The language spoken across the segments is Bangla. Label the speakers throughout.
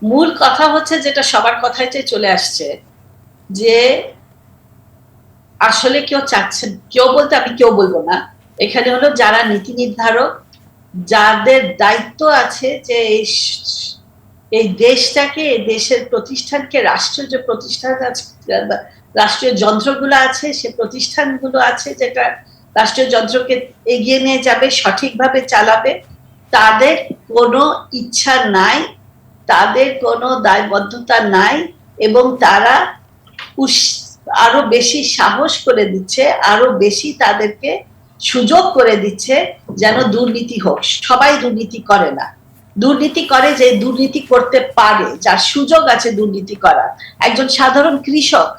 Speaker 1: মূল কথা হচ্ছে যেটা সবার কথাইতে চলে আসছে যে আসলে কেউ চাচ্ছে, কেউ বলতে আমি কেউ বলবো না, এখানে হলো যারা নীতি নির্ধারক, যাদের দায়িত্ব আছে যে এই দেশটাকে, দেশের প্রতিষ্ঠানকে, রাষ্ট্রীয় যে প্রতিষ্ঠান আছে, রাষ্ট্রীয় যন্ত্রগুলো আছে, সে প্রতিষ্ঠানগুলো আছে যেটা রাষ্ট্রীয় যন্ত্রকে এগিয়ে নিয়ে যাবে, সঠিকভাবে চালাবে, তাদের কোনো ইচ্ছা নাই, তাদের কোনো দায়বদ্ধতা নাই, এবং তারা আরো বেশি সাহস করে দিচ্ছে, আরো বেশি তাদেরকে সুযোগ করে দিচ্ছে যেন দুর্নীতি হোক। সবাই দুর্নীতি করে না, দুর্নীতি করে যে দুর্নীতি করতে পারে, যার সুযোগ আছে দুর্নীতি করার। একজন সাধারণ কৃষক,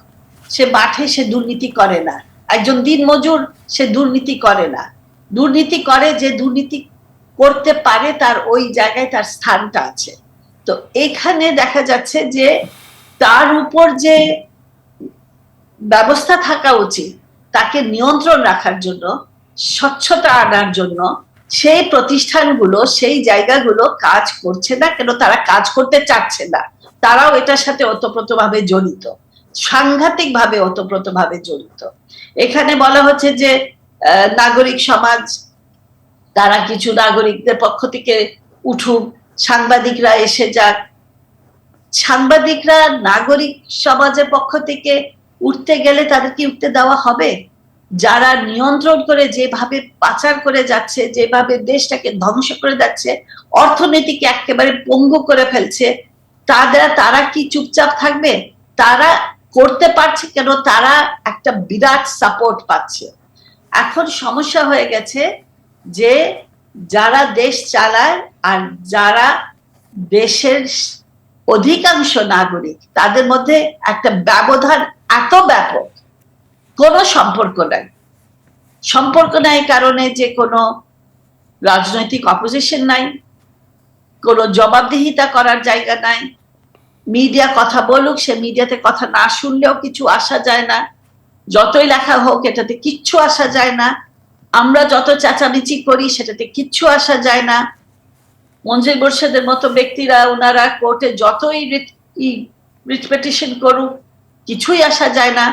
Speaker 1: সে মাঠে, সে দুর্নীতি করে না। একজন দিনমজুর, সে দুর্নীতি করে না। দুর্নীতি করে যে দুর্নীতি করতে পারে, তার ওই জায়গায় তার স্থানটা আছে। তো এখানে দেখা যাচ্ছে যে তার উপর যে ব্যবস্থা থাকা উচিত তাকে নিয়ন্ত্রণ রাখার জন্য, স্বচ্ছতা আনার জন্য, সেই প্রতিষ্ঠানগুলো, সেই জায়গাগুলো কাজ করছে না। কেন? তারা কাজ করতে চাচ্ছে না, তারাও এটার সাথে ওতপ্রোতভাবে জড়িত, সাংঘাতিক ভাবে ওতপ্রোতভাবে জড়িত। এখানে বলা হচ্ছে যে নাগরিক সমাজ, তারা কিছু নাগরিকদের পক্ষ থেকে উঠুক, সাংবাদিকরা এসে যাক। সাংবাদিকরা নাগরিক সমাজের পক্ষ থেকে উঠতে গেলে তাদের কি উঠতে দেওয়া হবে? যারা নিয়ন্ত্রণ করে, যেভাবে পাচার করে যাচ্ছে, যেভাবে দেশটাকে ধ্বংস করে যাচ্ছে, অর্থনীতিকে একেবারে পঙ্গু করে ফেলছে, তারা কি চুপচাপ থাকবে? তারা করতে পারছে কেন? তারা একটা বিরাট সাপোর্ট পাচ্ছে। এখন সমস্যা হয়ে গেছে যে যারা দেশ চালায় আর যারা দেশের অধিকাংশ নাগরিক, তাদের মধ্যে একটা ব্যবধান এত ব্যাপক, কোনো সম্পর্ক নাই। সম্পর্ক নাই কারণে যে কোনো রাজনৈতিক অপোজিশন নাই, কোনো জবাবদিহিতা করার জায়গা নাই। মিডিয়া কথা বলুক, সে মিডিয়াতে কথা না শুনলেও কিছু আসা যায় না, যতই লেখা হোক এটাতে কিচ্ছু আসা যায় না। আমরা যত চেঁচামেচি করি সেটাতে কিচ্ছু আসা যায় না। মঞ্জুর মোর্শেদের মতো ব্যক্তিরা, ওনারা কোর্টে যতই রিট পিটিশন করুক, কিছুই আসা যায় না,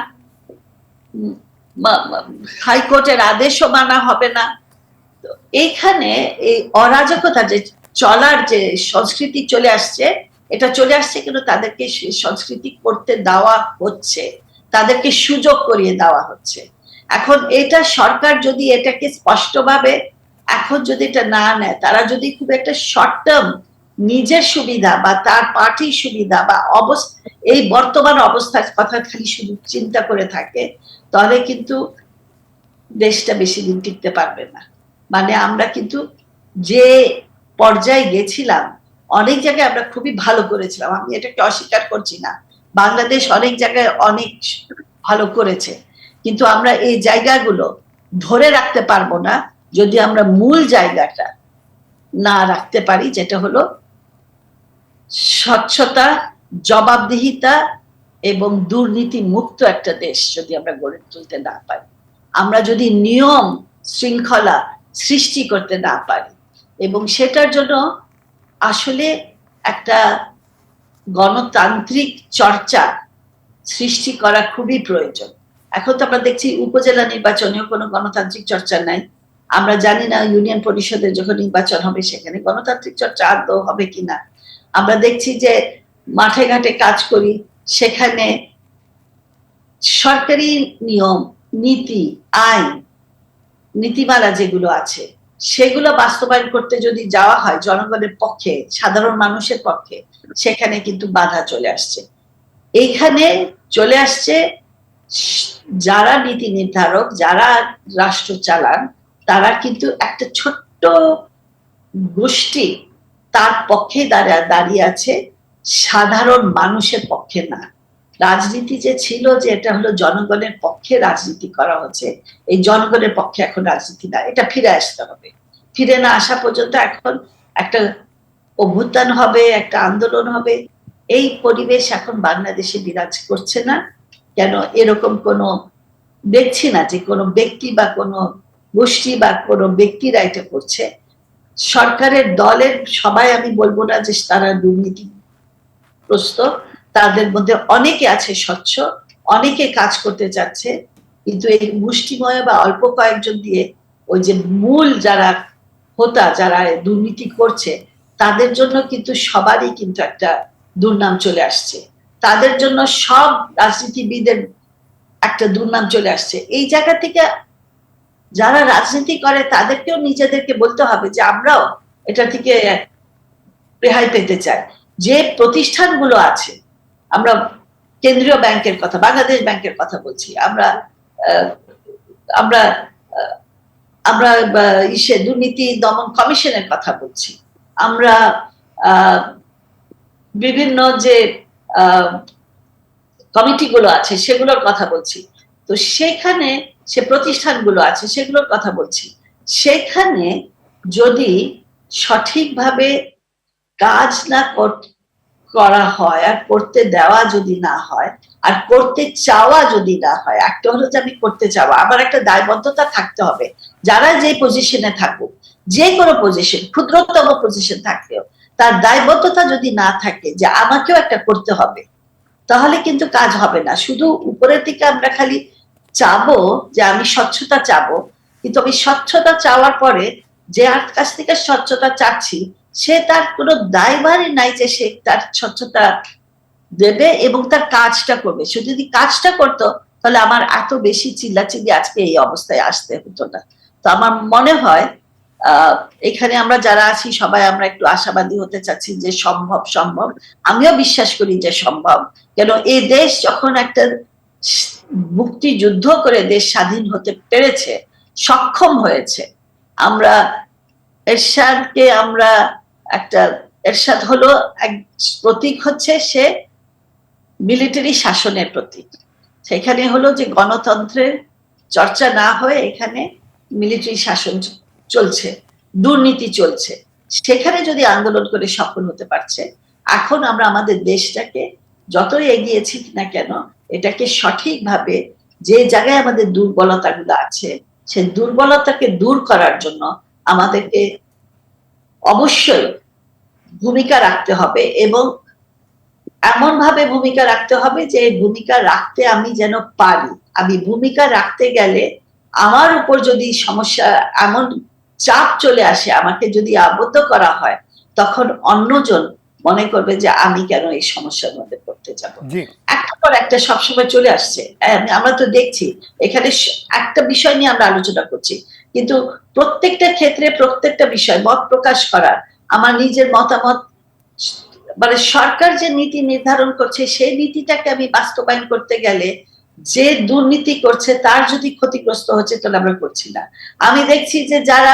Speaker 1: হাইকোর্টের আদেশও মানা হবে না। তো এইখানে এই অরাজকতা যে চলার যে সংস্কৃতি চলে আসছে, এটা চলে আসছে কিন্তু তাদেরকে সংস্কৃতি করতে দেওয়া হচ্ছে, তাদেরকে সুযোগ করিয়ে দেওয়া হচ্ছে। এখন এটা সরকার যদি এটাকে স্পষ্টভাবে এখন যদি এটা না নেয়, তারা যদি খুব একটা শর্ট টার্ম নিজের সুবিধা বা তার পার্টির সুবিধা বা এই বর্তমান অবস্থার কথা খালি শুধু চিন্তা করে থাকে, তাহলে কিন্তু দেশটা বেশি দিন টিকতে পারবে না। মানে আমরা কিন্তু যে পর্যায়ে গেছিলাম, অনেক জায়গায় আমরা খুবই ভালো করেছিলাম, আমি এটাকে অস্বীকার করছি না, বাংলাদেশ অনেক জায়গায় অনেক ভালো করেছে, কিন্তু আমরা এই জায়গাগুলো ধরে রাখতে পারবো না যদি আমরা মূল জায়গাটা না রাখতে পারি, যেটা হলো স্বচ্ছতা, জবাবদিহিতা এবং দুর্নীতি মুক্ত একটা দেশ যদি আমরা গড়ে তুলতে না পারি, আমরা যদি নিয়ম শৃঙ্খলা সৃষ্টি করতে না পারি, এবং সেটার জন্য আসলে একটা গণতান্ত্রিক চর্চা সৃষ্টি করা খুবই প্রয়োজন। এখন তো আমরা দেখছি উপজেলা নির্বাচনেও কোনো গণতান্ত্রিক চর্চা নাই। আমরা জানি না ইউনিয়ন পরিষদের যখন নির্বাচন হবে সেখানে গণতান্ত্রিক চর্চা আদৌ হবে কিনা। আমরা দেখছি যে মাঠে ঘাটে কাজ করি, সেখানে সরকারি নিয়ম, নীতি, আইন, নীতিমালা যেগুলো আছে সেগুলো বাস্তবায়ন করতে যদি যাওয়া হয় জনগণের পক্ষে, সাধারণ মানুষের পক্ষে, সেখানে কিন্তু বাধা চলে আসছে। এইখানে চলে আসছে যারা নীতি নির্ধারক, যারা রাষ্ট্র চালান, তারা কিন্তু একটা ছোট্ট গোষ্ঠী তার পক্ষে দাঁড়িয়ে আছে, সাধারণ মানুষের পক্ষে না। রাজনীতি যে ছিল যে এটা হলো জনগণের পক্ষে রাজনীতি করা হচ্ছে, এই জনগণের পক্ষে এখন রাজনীতি না, এটা ফিরে আসতে হবে। ফিরে না আসা পর্যন্ত এখন একটা অভ্যুত্থান হবে, একটা আন্দোলন হবে, এই পরিবেশ এখন বাংলাদেশে বিরাজ করছে না। কেন? এরকম কোনো দেখছি না যে কোনো ব্যক্তি বা কোনো গোষ্ঠী বা কোনো ব্যক্তিরা এটা করছে। সরকারের দলের সবাই, আমি বলবো না যে তারা দুর্নীতি প্রস্ত, তাদের মধ্যে অনেকে আছে স্বচ্ছ, অনেকে কাজ করতে চাচ্ছে, কিন্তু এই মুষ্টিময় বা অল্প কয়েকজন দিয়ে ওই যে মূল যারা হোতা, যারা দুর্নীতি করছে, তাদের জন্য কিন্তু সবারই কিন্তু একটা দুর্নাম চলে আসছে, তাদের জন্য সব রাজনীতিবিদের একটা দুর্নাম চলে আসছে। এই জায়গা থেকে যারা রাজনীতি করে তাদেরকেও নিজেদেরকে বলতে হবে যে আমরাও এটা থেকে রেহাই পেতে চাই। যে প্রতিষ্ঠানগুলো আছে, আমরা কেন্দ্রীয় ব্যাংকের কথা, বাংলাদেশ ব্যাংকের কথা বলছি, আমরা আমরা আমরা ইসে দুর্নীতি দমন কমিশনের কথা বলছি, আমরা বিভিন্ন যে কমিটিগুলো আছে সেগুলোর কথা বলছি, তো সেখানে সে প্রতিষ্ঠানগুলো আছে সেগুলোর কথা বলছি, সেখানে যদি সঠিকভাবে কাজ না করা হয় আর করতে দেওয়া যদি না হয় আর করতে চাওয়া যদি না হয়, একটা হলো যে আমি করতে চাওয়া, আমার একটা দায়বদ্ধতা থাকতে হবে, যারা যে পজিশনে থাকুক, যে কোনো পজিশন, ক্ষুদ্রতম পজিশন থাকলেও তার দায়বদ্ধতা যদি না থাকে যে আমাকেও একটা করতে হবে, তাহলে কিন্তু কাজ হবে না। শুধু উপরের দিকে আমরা খালি চাবো যে আমি স্বচ্ছতা চাবো, কিন্তু আমি স্বচ্ছতা চাওয়ার পরে যে কাছ থেকে স্বচ্ছতা চাচ্ছি সে তার কোনো দায়ভারই নাই যে সে তার স্বচ্ছতা দেবে এবং তার কাজটা করবে। সে যদি কাজটা করতো তাহলে আমার এত বেশি চিল্লাচিল্লি আজকে এই অবস্থায় আসতে হতো না। তো আমার মনে হয় এখানে আমরা যারা আছি সবাই আমরা একটু আশাবাদী হতে চাচ্ছি যে সম্ভব সম্ভব, আমিও বিশ্বাস করি যে সম্ভব। কেন এই দেশ যখন একটা মুক্তিযুদ্ধ করে দেশ স্বাধীন হতে পেরেছে, সক্ষম হয়েছে, আমরা এরশাদকে আমরা একটা, এরশাদ হলো এক প্রতীক, হচ্ছে সে মিলিটারি শাসনের প্রতীক, সেখানে হলো যে গণতন্ত্রের চর্চা না হয়ে এখানে মিলিটারি শাসন চলছে, দুর্নীতি চলছে, সেখানে যদি আন্দোলন করে সফল হতে পারছে, এখন আমরা আমাদের দেশটাকে যতই এগিয়েছি না কেন এটাকে সঠিকভাবে যে জায়গায় আমাদের দুর্বলতাগুলো আছে সে দুর্বলতাকে দূর করার জন্য আমাদেরকে অবশ্যই ভূমিকা রাখতে হবে, এবং এমন ভাবে ভূমিকা রাখতে হবে যে ভূমিকা রাখতে আমি যেন পারি। আমি ভূমিকা রাখতে গেলে আমার উপর যদি সমস্যা, এমন চাপ চলে আসে, আমাকে যদি আবদ্ধ করা হয়, তখন অন্যজন মনে করবে যে আমি কেন এই সমস্যার মধ্যে পড়তে যাব। একটা পর একটা সবসময় চলে আসছে, আমরা তো দেখছি এখানে একটা বিষয় নিয়ে আমরা আলোচনা করছি, কিন্তু প্রত্যেকটা ক্ষেত্রে প্রত্যেকটা বিষয় মত প্রকাশ করার, আমার নিজের মতামত, মানে সরকার যে নীতি নির্ধারণ করছে সেই নীতিটাকে আমি বাস্তবায়ন করতে গেলে যে দুর্নীতি করছে তার যদি ক্ষতিগ্রস্ত হচ্ছে তাহলে আমরা করছি না। আমি দেখছি যে যারা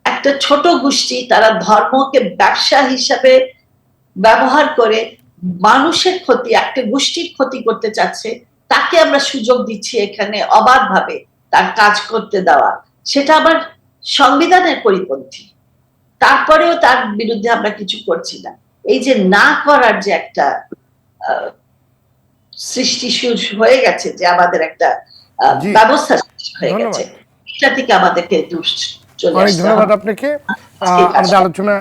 Speaker 1: একটা ছোট গোষ্ঠী, তারা ধর্মকে ব্যবসা হিসাবে ব্যবহার করে মানুষের ক্ষতি, একটা গোষ্ঠীর ক্ষতি করতে চাচ্ছে, তাকে আমরা সুযোগ দিচ্ছি এখানে অবাধভাবে তার কাজ করতে দেওয়া, সেটা আবার সংবিধানের পরিপন্থী, তারপরেও তার বিরুদ্ধে আমরা কিছু করছি না। এই যে না করার যে একটা সৃষ্টি হয়ে গেছে, যে আমাদের একটা ব্যবস্থা হয়ে গেছে, এটা থেকে আমাদেরকে চলে আসতে হবে।
Speaker 2: অনেক ধন্যবাদ আপনাকে। আমাদের আলোচনা